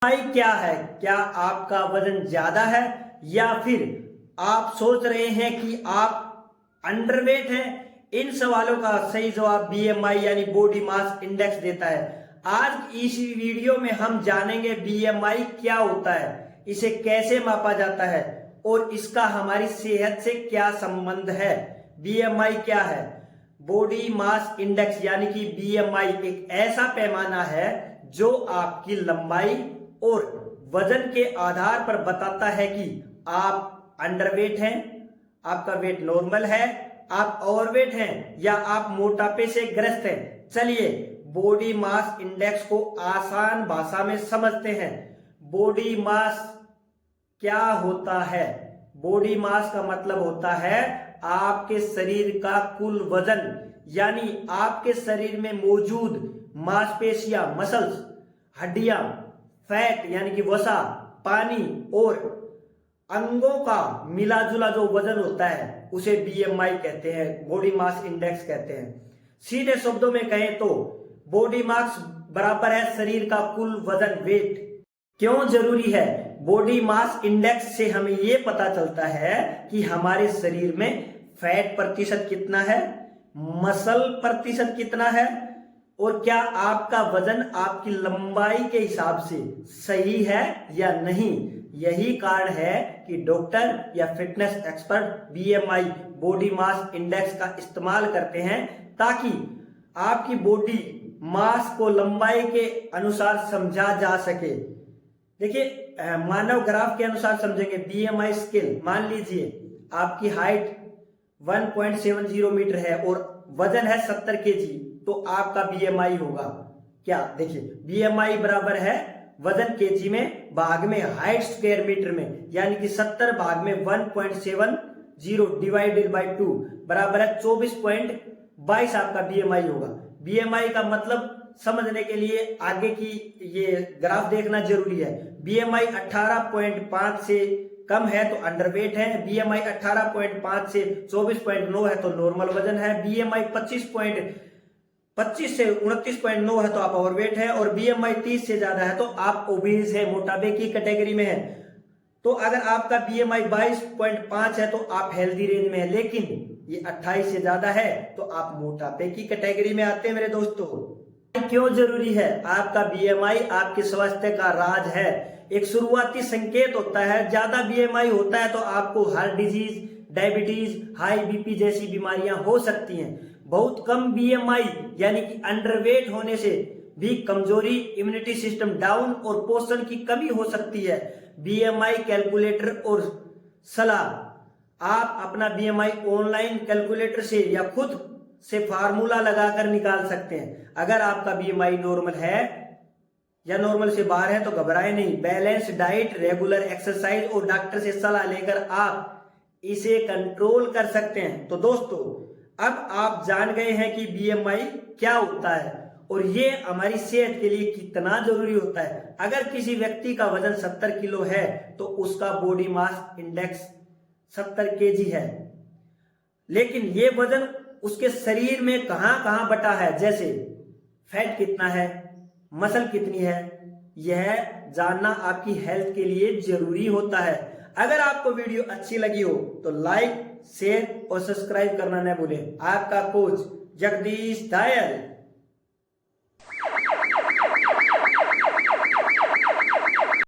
BMI क्या है? क्या आपका वजन ज्यादा है या फिर आप सोच रहे हैं कि आप अंडरवेट हैं? इन सवालों का सही जवाब BMI यानी बॉडी मास इंडेक्स देता है। आज इस वीडियो में हम जानेंगे BMI क्या होता है, इसे कैसे मापा जाता है और इसका हमारी सेहत से क्या संबंध है। BMI क्या है? बॉडी मास इंडेक्स यानी कि BMI एक ऐसा पैमाना है जो आपकी लंबाई और वजन के आधार पर बताता है कि आप अंडरवेट हैं, आपका वेट नॉर्मल है, आप ओवरवेट हैं या आप मोटापे से ग्रस्त हैं। चलिए बॉडी मास इंडेक्स को आसान भाषा में समझते हैं। बॉडी मास क्या होता है? बॉडी मास का मतलब होता है आपके शरीर का कुल वजन, यानी आपके शरीर में मौजूद मांसपेशियां, मसल्स, हड्डियां, फैट यानी कि वसा, पानी और अंगों का मिला जुला जो वजन होता है उसे BMI कहते हैं, बॉडी मास इंडेक्स कहते हैं। सीधे शब्दों में कहें तो बॉडी मास बराबर है शरीर का कुल वजन, वेट। क्यों जरूरी है? बॉडी मास इंडेक्स से हमें यह पता चलता है कि हमारे शरीर में फैट प्रतिशत कितना है, मसल प्रतिशत कितना है और क्या आपका वजन आपकी लंबाई के हिसाब से सही है या नहीं। यही कारण है कि डॉक्टर या fitness expert BMI body mass index का इस्तेमाल करते हैं ताकि आपकी बॉडी मास को लंबाई के अनुसार समझा जा सके। देखिए मानव ग्राफ के अनुसार समझेंगे। BMI स्केल, मान लीजिए आपकी हाइट 1.70 मीटर है और वजन है 70 kg, तो आपका BMI होगा क्या? देखिए BMI बराबर है वजन केजी में भाग में हाइट स्क्वायर मीटर में, यानी कि 70 भाग में 1.70 डिवाइडेड बाय 2 बराबर है 24.22 आपका BMI होगा। BMI का मतलब समझने के लिए आगे की ये ग्राफ देखना जरूरी है। BMI 18.5 से कम है तो अंडरवेट है, BMI 18.5 से 24.9 है तो नॉर्मल वजन है, BMI 25 से 29.9 है तो आप ओवरवेट है और BMI 30 से ज्यादा है तो आप ओबीज है, मोटापे की कैटेगरी में है। तो अगर आपका BMI 22.5 है तो आप हेल्दी रेंज में है, लेकिन ये 28 से ज्यादा है तो आप मोटापे की कैटेगरी में आते हैं मेरे दोस्तों। क्यों जरूरी है? आपका BMI आपके स्वास्थ्य का राज है, एक शुरुआती संकेत होता है। ज्यादा BMI होता है तो आपको heart disease, diabetes, high BP जैसी बीमारियां हो सकती हैं। बहुत कम BMI यानी कि अंडरवेट होने से भी कमजोरी, इम्यूनिटी सिस्टम डाउन और पोषण की कमी हो सकती है। BMI कैलकुलेटर और सलाह, आप अपना BMI ऑनलाइन कैलकुलेटर से या खुद से फार्मूला लगाकर निकाल सकते हैं। अगर आपका BMI नॉर्मल है या नॉर्मल से बाहर है तो घबराएं नहीं। बैलेंस डाइट, रेगुलर एक्सरसाइज और डॉक्टर से सलाह लेकर आप इसे कंट्रोल कर सकते हैं। तो दोस्तों अब आप जान गए हैं कि BMI क्या होता है और ये हमारी सेहत के लिए कितना जरूरी होता है। अगर किसी व्यक्ति का वजन 70 किलो है तो उसका बॉडी मास इंडेक्स 70 kg है, लेकिन ये वजन उसके शरीर में कहां कहां बटा है, जैसे फैट कितना है, मसल कितनी है, यह जानना आपकी हेल्थ के लिए जरूरी होता है। अगर आपको वीडियो अच्छी लगी हो तो लाइक, शेयर और सब्सक्राइब करना न भूलें। आपका कोच जगदीश दायल।